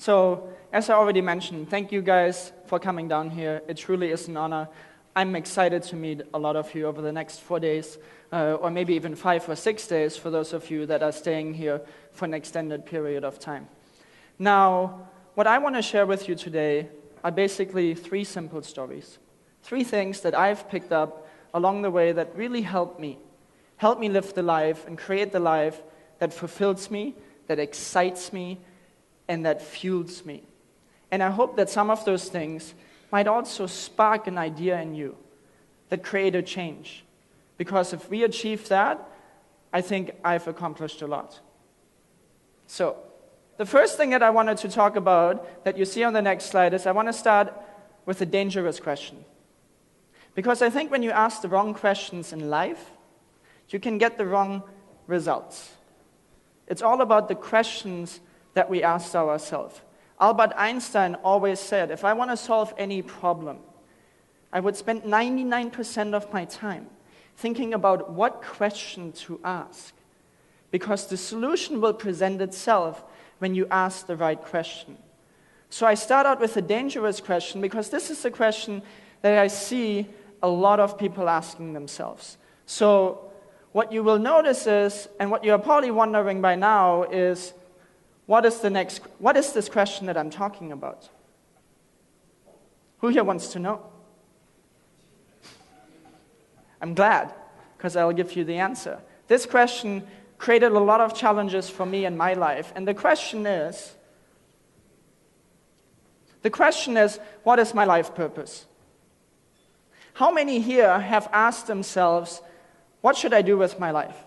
So, as I already mentioned, thank you guys for coming down here. It truly is an honor. I'm excited to meet a lot of you over the next 4 days, or maybe even 5 or 6 days for those of you that are staying here for an extended period of time. Now, what I want to share with you today are basically 3 simple stories. 3 things that I've picked up along the way that really helped me live the life and create the life that fulfills me, that excites me, and that fuels me. And I hope that some of those things might also spark an idea in you that create a change. Because if we achieve that, I think I've accomplished a lot. So, the first thing that I wanted to talk about that you see on the next slide is I want to start with a dangerous question. Because I think when you ask the wrong questions in life, you can get the wrong results. It's all about the questions that we asked ourselves. Albert Einstein always said, if I want to solve any problem, I would spend 99% of my time thinking about what question to ask. Because the solution will present itself when you ask the right question. So I start out with a dangerous question because this is a question that I see a lot of people asking themselves. So what you will notice is, and what you're probably wondering by now is, what is this question that I'm talking about? Who here wants to know? I'm glad, because I'll give you the answer. This question created a lot of challenges for me in my life, and the question is, what is my life purpose? How many here have asked themselves, what should I do with my life?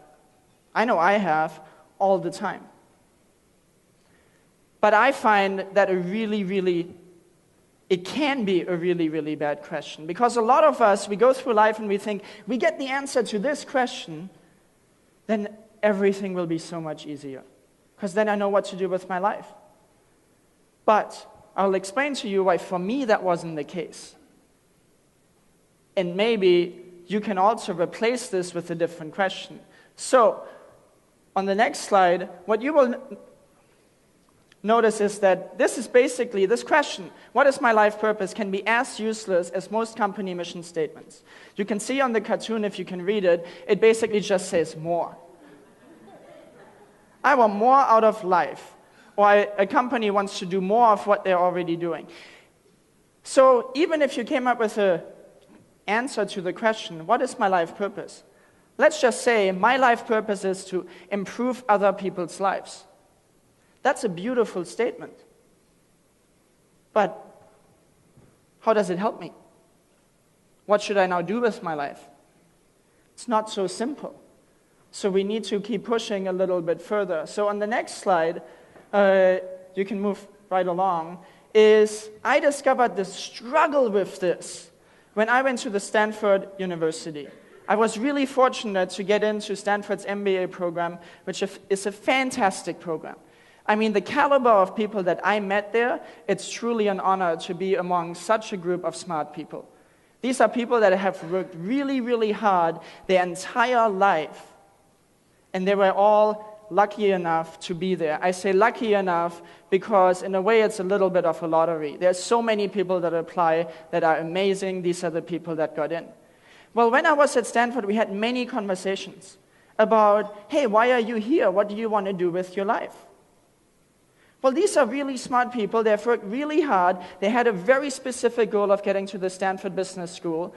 I know I have all the time. But I find that it can be a really, really bad question. Because a lot of us, we go through life and we think, we get the answer to this question, then everything will be so much easier. Because then I know what to do with my life. But I'll explain to you why for me that wasn't the case. And maybe you can also replace this with a different question. So, on the next slide, what you will notice is that this question, what is my life purpose, can be as useless as most company mission statements. You can see on the cartoon, if you can read it, it basically just says more. I want more out of life. Or a company wants to do more of what they're already doing. So even if you came up with an answer to the question, what is my life purpose? Let's just say my life purpose is to improve other people's lives. That's a beautiful statement. But how does it help me? What should I now do with my life? It's not so simple. So we need to keep pushing a little bit further. So on the next slide, you can move right along, is I discovered the struggle with this when I went to the Stanford University. I was really fortunate to get into Stanford's MBA program, which is a fantastic program. I mean, the caliber of people that I met there, it's truly an honor to be among such a group of smart people. These are people that have worked really, really hard their entire life, and they were all lucky enough to be there. I say lucky enough because in a way it's a little bit of a lottery. There's so many people that apply that are amazing. These are the people that got in. Well, when I was at Stanford, we had many conversations about, hey, why are you here? What do you want to do with your life? Well, these are really smart people. They've worked really hard. They had a very specific goal of getting to the Stanford Business School.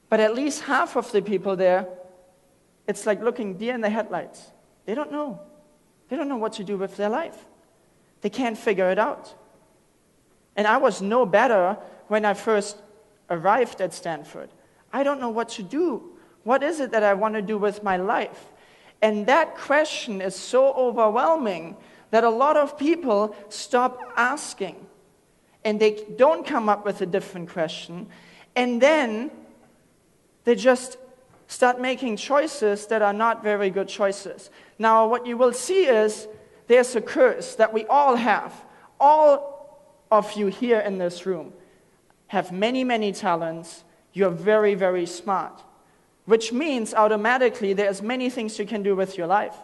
But at least half of the people there, it's like looking deer in the headlights. They don't know. They don't know what to do with their life. They can't figure it out. And I was no better when I first arrived at Stanford. I don't know what to do. What is it that I want to do with my life? And that question is so overwhelming that a lot of people stop asking. And they don't come up with a different question. And then they just start making choices that are not very good choices. Now, what you will see is there's a curse that we all have. All of you here in this room have many, many talents. You're very, very smart, which means automatically there's many things you can do with your life.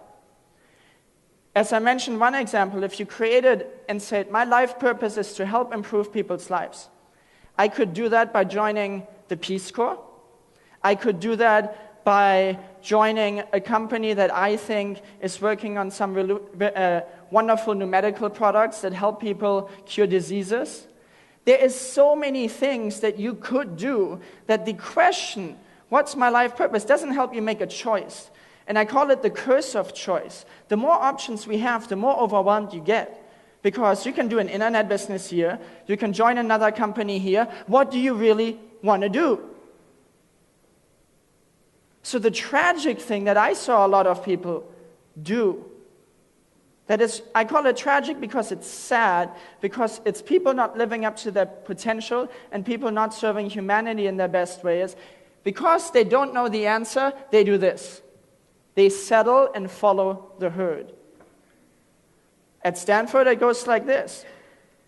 As I mentioned one example, if you created and said, my life purpose is to help improve people's lives, I could do that by joining the Peace Corps. I could do that by joining a company that I think is working on some wonderful new medical products that help people cure diseases. There is so many things that you could do that the question, what's my life purpose, doesn't help you make a choice. And I call it the curse of choice. The more options we have, the more overwhelmed you get. Because you can do an internet business here, you can join another company here. What do you really want to do? So the tragic thing that I saw a lot of people do, that is, I call it tragic because it's sad, because it's people not living up to their potential and people not serving humanity in their best ways. Because they don't know the answer, they do this. They settle and follow the herd. At Stanford, it goes like this.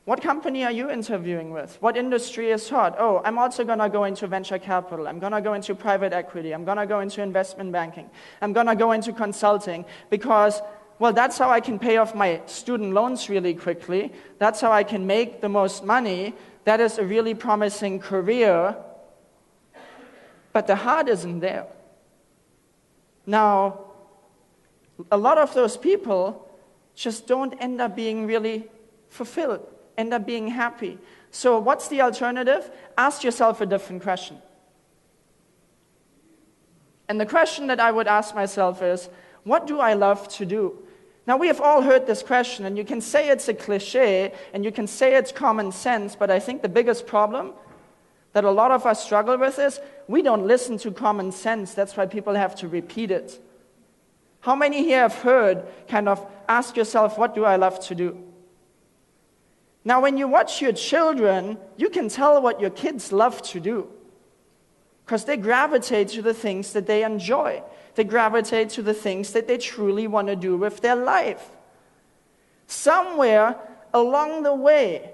What company are you interviewing with? What industry is hot? Oh, I'm also going to go into venture capital. I'm going to go into private equity. I'm going to go into investment banking. I'm going to go into consulting because, well, that's how I can pay off my student loans really quickly. That's how I can make the most money. That is a really promising career. But the heart isn't there. Now, a lot of those people just don't end up being really fulfilled, end up being happy. So what's the alternative? Ask yourself a different question. And the question that I would ask myself is, what do I love to do? Now, we have all heard this question, and you can say it's a cliche, and you can say it's common sense, but I think the biggest problem that a lot of us struggle with is we don't listen to common sense. That's why people have to repeat it. How many here have heard kind of ask yourself, what do I love to do? Now, when you watch your children, you can tell what your kids love to do because they gravitate to the things that they enjoy. They gravitate to the things that they truly want to do with their life. Somewhere along the way,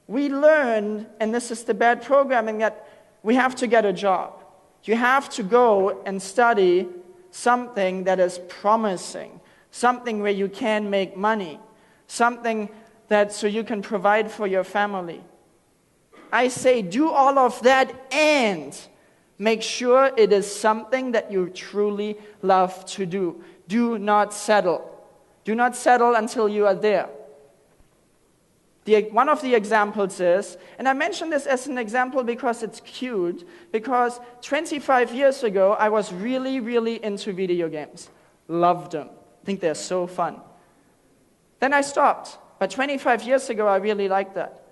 we learned, and this is the bad programming, that we have to get a job. You have to go and study something that is promising, something where you can make money, something that so you can provide for your family. I say do all of that and make sure it is something that you truly love to do. Do not settle. Do not settle until you are there. One of the examples is, and I mention this as an example because it's cute, because 25 years ago, I was really, really into video games. Loved them. I think they're so fun. Then I stopped. But 25 years ago, I really liked that.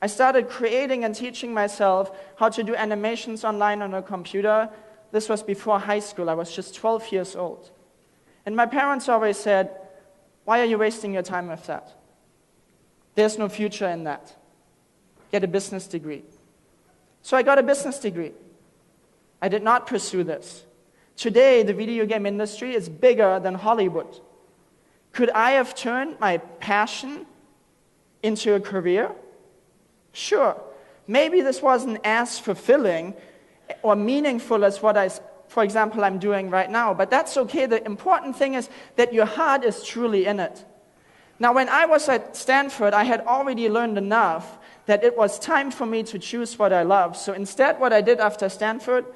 I started creating and teaching myself how to do animations online on a computer. This was before high school. I was just 12 years old. And my parents always said, why are you wasting your time with that? There's no future in that. Get a business degree. So I got a business degree. I did not pursue this. Today, the video game industry is bigger than Hollywood. Could I have turned my passion into a career? Sure. Maybe this wasn't as fulfilling or meaningful as what for example, I'm doing right now, but that's okay. The important thing is that your heart is truly in it. Now, when I was at Stanford, I had already learned enough that it was time for me to choose what I love. So instead, what I did after Stanford,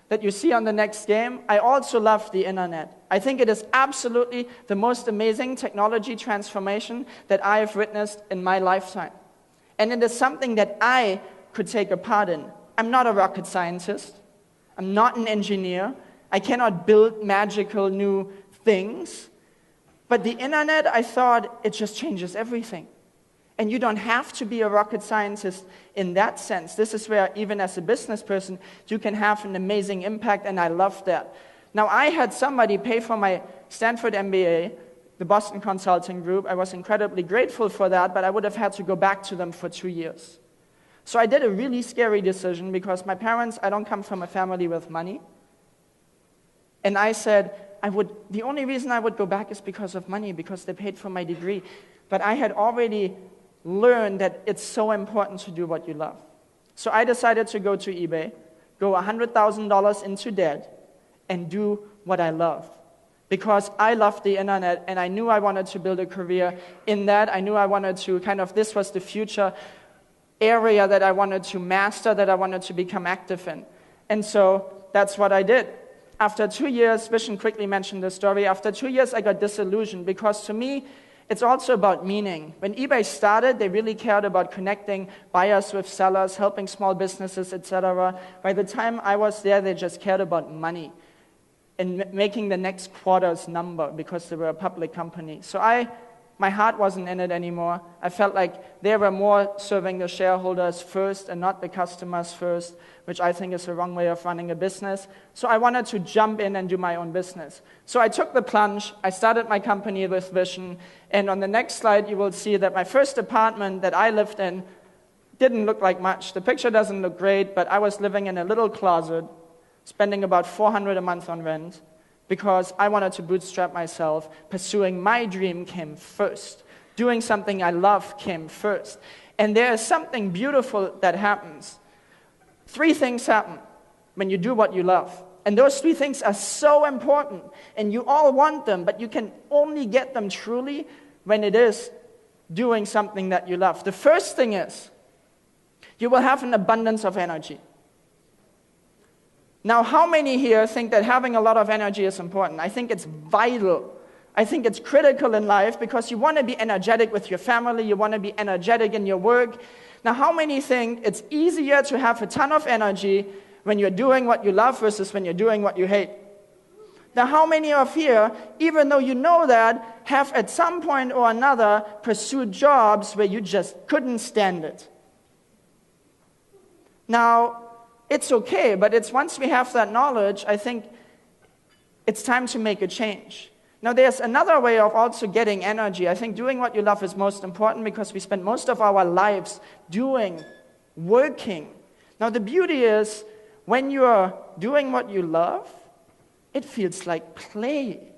that you see on the next game, I also loved the internet. I think it is absolutely the most amazing technology transformation that I have witnessed in my lifetime. And it is something that I could take a part in. I'm not a rocket scientist. I'm not an engineer. I cannot build magical new things. But the internet, I thought, it just changes everything. And you don't have to be a rocket scientist in that sense. This is where, even as a business person, you can have an amazing impact, and I love that. Now, I had somebody pay for my Stanford MBA, the Boston Consulting Group. I was incredibly grateful for that, but I would have had to go back to them for 2 years. So I did a really scary decision because my parents, I don't come from a family with money. And I said, the only reason I would go back is because of money, because they paid for my degree. But I had already learned that it's so important to do what you love. So I decided to go to eBay, go $100,000 into debt, and do what I love. because I loved the internet and I knew I wanted to build a career in that. I knew I wanted to this was the future area that I wanted to master, that I wanted to become active in. And so that's what I did. After 2 years, Vision quickly mentioned the story, after 2 years I got disillusioned because to me, it's also about meaning. When eBay started, they really cared about connecting buyers with sellers, helping small businesses, etc. By the time I was there, they just cared about money and making the next quarter's number because they were a public company. So my heart wasn't in it anymore. I felt like they were more serving the shareholders first and not the customers first, which I think is the wrong way of running a business. So I wanted to jump in and do my own business. So I took the plunge. I started my company with Vision. And on the next slide, you will see that my first apartment that I lived in didn't look like much. The picture doesn't look great, but I was living in a little closet, spending about $400 a month on rent, because I wanted to bootstrap myself. Pursuing my dream came first. Doing something I love came first. And there is something beautiful that happens. 3 things happen when you do what you love. And those 3 things are so important. And you all want them, but you can only get them truly when it is doing something that you love. The first thing is, you will have an abundance of energy. Now, how many here think that having a lot of energy is important? I think it's vital. I think it's critical in life because you want to be energetic with your family, you want to be energetic in your work. Now, how many think it's easier to have a ton of energy when you're doing what you love versus when you're doing what you hate? Now, how many of here, even though you know that, have at some point or another pursued jobs where you just couldn't stand it? Now, it's okay, but it's once we have that knowledge, I think it's time to make a change. Now, there's another way of also getting energy. I think doing what you love is most important because we spend most of our lives working. Now, the beauty is, when you're doing what you love, it feels like play.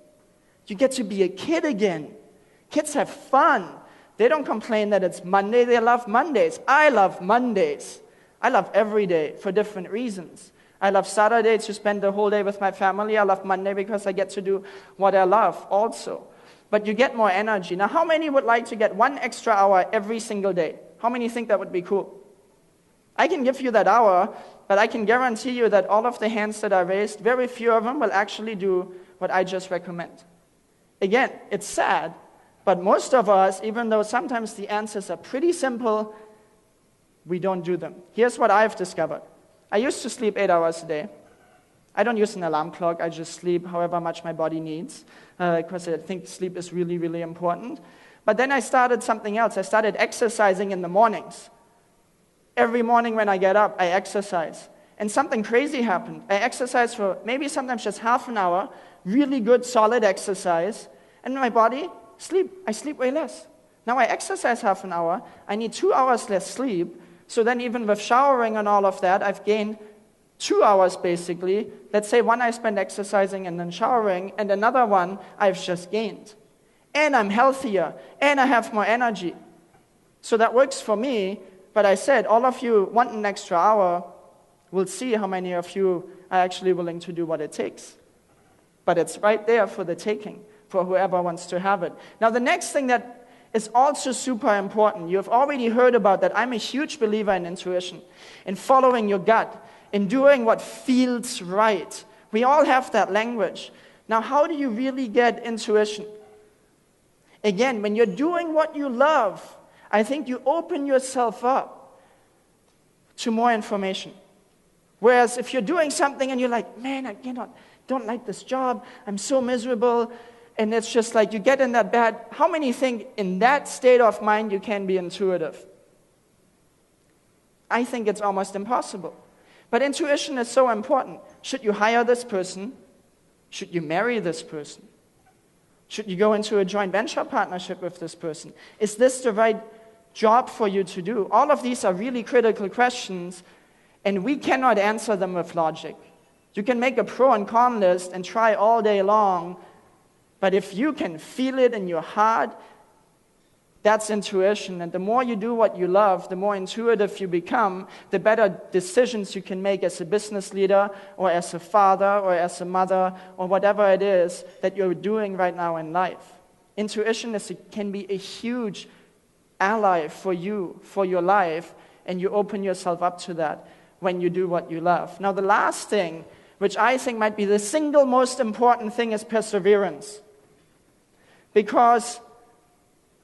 You get to be a kid again. Kids have fun. They don't complain that it's Monday. They love Mondays. I love Mondays. I love every day for different reasons. I love Saturday to spend the whole day with my family. I love Monday because I get to do what I love also. But you get more energy. Now, how many would like to get 1 extra hour every single day? How many think that would be cool? I can give you that hour, but I can guarantee you that all of the hands that are raised, very few of them will actually do what I just recommend. Again, it's sad, but most of us, even though sometimes the answers are pretty simple, we don't do them. Here's what I've discovered. I used to sleep 8 hours a day. I don't use an alarm clock. I just sleep however much my body needs because I think sleep is really, really important. But then I started something else. I started exercising in the mornings. Every morning when I get up, I exercise. And something crazy happened. I exercise for maybe sometimes just half an hour, really good, solid exercise, and my body, I sleep way less. Now I exercise half an hour, I need 2 hours less sleep, so then even with showering and all of that, I've gained 2 hours basically. Let's say 1 I spend exercising and then showering, and another 1 I've just gained. And I'm healthier, and I have more energy. So that works for me, but I said, all of you want an extra hour, we'll see how many of you are actually willing to do what it takes. But it's right there for the taking, for whoever wants to have it. Now the next thing that is also super important. You have already heard about that. I'm a huge believer in intuition, in following your gut, in doing what feels right. We all have that language. Now, how do you really get intuition? Again, when you're doing what you love, I think you open yourself up to more information. Whereas if you're doing something and you're like, man, I don't like this job, I'm so miserable, and it's just like you get in that bad, how many think in that state of mind you can be intuitive? I think it's almost impossible. But intuition is so important. Should you hire this person? Should you marry this person? Should you go into a joint venture partnership with this person? Is this the right job for you to do? All of these are really critical questions, and we cannot answer them with logic. You can make a pro and con list and try all day long, but if you can feel it in your heart, That's intuition. And the more you do what you love, the more intuitive you become, the better decisions you can make as a business leader or as a father or as a mother or whatever it is that you're doing right now in life. Intuition can be a huge ally for you, for your life, and you open yourself up to that when you do what you love. Now, the last thing, which I think might be the single most important thing, is perseverance. Because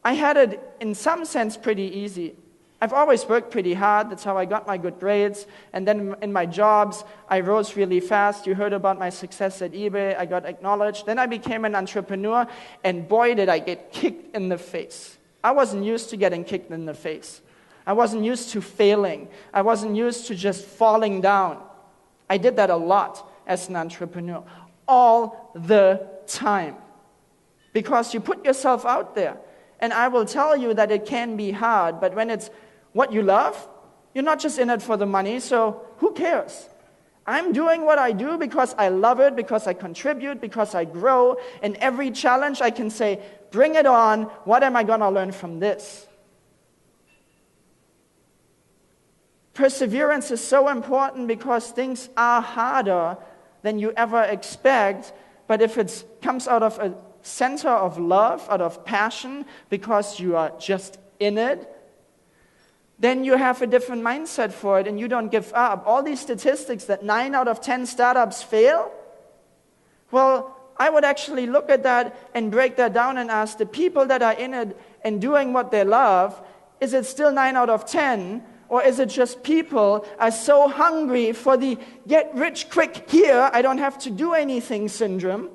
I had it, in some sense, pretty easy. I've always worked pretty hard. That's how I got my good grades. And then in my jobs, I rose really fast. You heard about my success at eBay. I got acknowledged. Then I became an entrepreneur, and boy, did I get kicked in the face. I wasn't used to getting kicked in the face. I wasn't used to failing. I wasn't used to just falling down. I did that a lot as an entrepreneur, all the time. Because you put yourself out there. And I will tell you that it can be hard, but when it's what you love, you're not just in it for the money, so who cares? I'm doing what I do because I love it, because I contribute, because I grow. And every challenge I can say, bring it on, what am I going to learn from this? Perseverance is so important because things are harder than you ever expect, but if it comes out of a center of love, out of passion, because you are just in it, then you have a different mindset for it and you don't give up. All these statistics that 9 out of 10 startups fail, well, I would actually look at that and break that down and ask the people that are in it and doing what they love, is it still 9 out of 10? Or is it just people are so hungry for the get rich quick here, I don't have to do anything syndrome?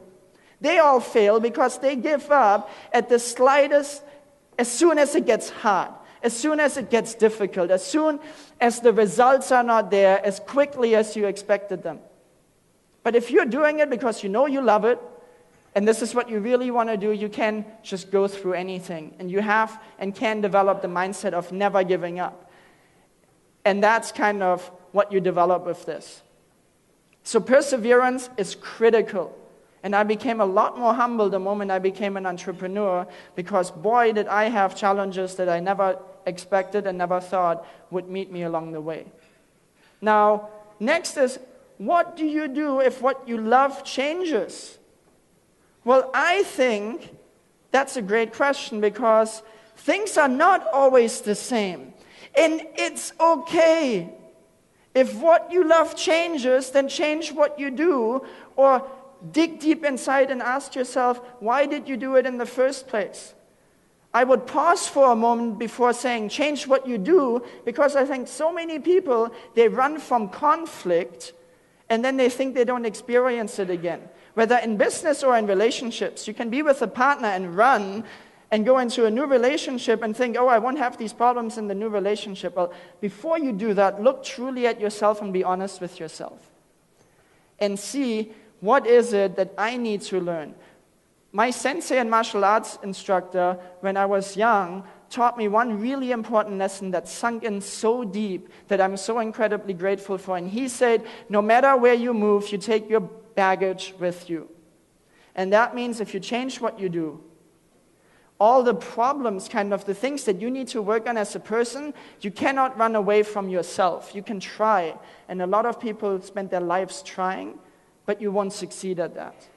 They all fail because they give up at the slightest, as soon as it gets hard, as soon as it gets difficult, as soon as the results are not there as quickly as you expected them. But if you're doing it because you know you love it, and this is what you really want to do, you can just go through anything. And you have and can develop the mindset of never giving up. And that's kind of what you develop with this. So perseverance is critical. And I became a lot more humble the moment I became an entrepreneur, because boy, did I have challenges that I never expected and never thought would meet me along the way. Now, next is, what do you do if what you love changes? Well, I think that's a great question, because things are not always the same. And it's okay. If what you love changes, then change what you do, or dig deep inside and ask yourself, why did you do it in the first place? I would pause for a moment before saying change what you do, because I think so many people, they run from conflict and then they think they don't experience it again. Whether in business or in relationships, you can be with a partner and run and go into a new relationship and think, oh, I won't have these problems in the new relationship. Well, before you do that, look truly at yourself and be honest with yourself. And see, what is it that I need to learn? My sensei and martial arts instructor, when I was young, taught me one really important lesson that sunk in so deep that I'm so incredibly grateful for. And he said, no matter where you move, you take your baggage with you. And that means if you change what you do, all the problems, kind of the things that you need to work on as a person, you cannot run away from yourself. You can try. And a lot of people spend their lives trying, but you won't succeed at that.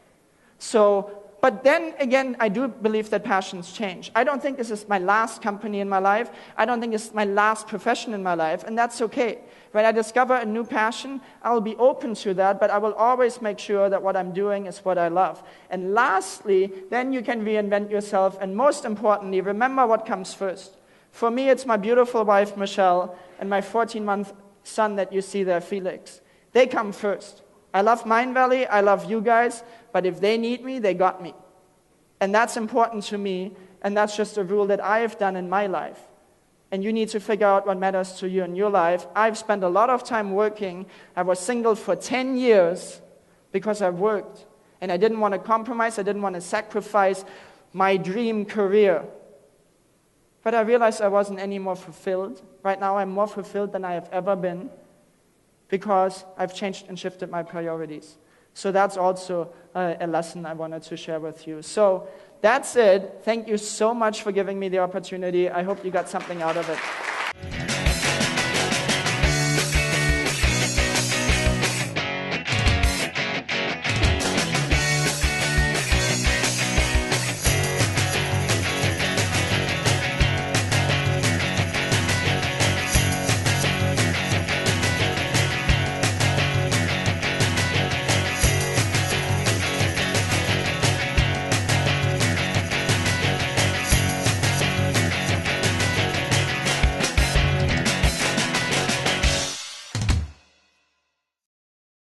But then again, I do believe that passions change. I don't think this is my last company in my life. I don't think it's my last profession in my life, and that's okay. When I discover a new passion, I'll be open to that, but I will always make sure that what I'm doing is what I love. And lastly, then you can reinvent yourself, and most importantly, remember what comes first. For me, it's my beautiful wife, Michelle, and my 14-month son that you see there, Felix. They come first. I love Mindvalley, I love you guys, but if they need me, they got me. And that's important to me, and that's just a rule that I have done in my life. And you need to figure out what matters to you in your life. I've spent a lot of time working. I was single for 10 years because I worked. And I didn't want to compromise, I didn't want to sacrifice my dream career. But I realized I wasn't any more fulfilled. Right now I'm more fulfilled than I have ever been, because I've changed and shifted my priorities. So that's also a lesson I wanted to share with you. So That's it. Thank you so much for giving me the opportunity. I hope you got something out of it.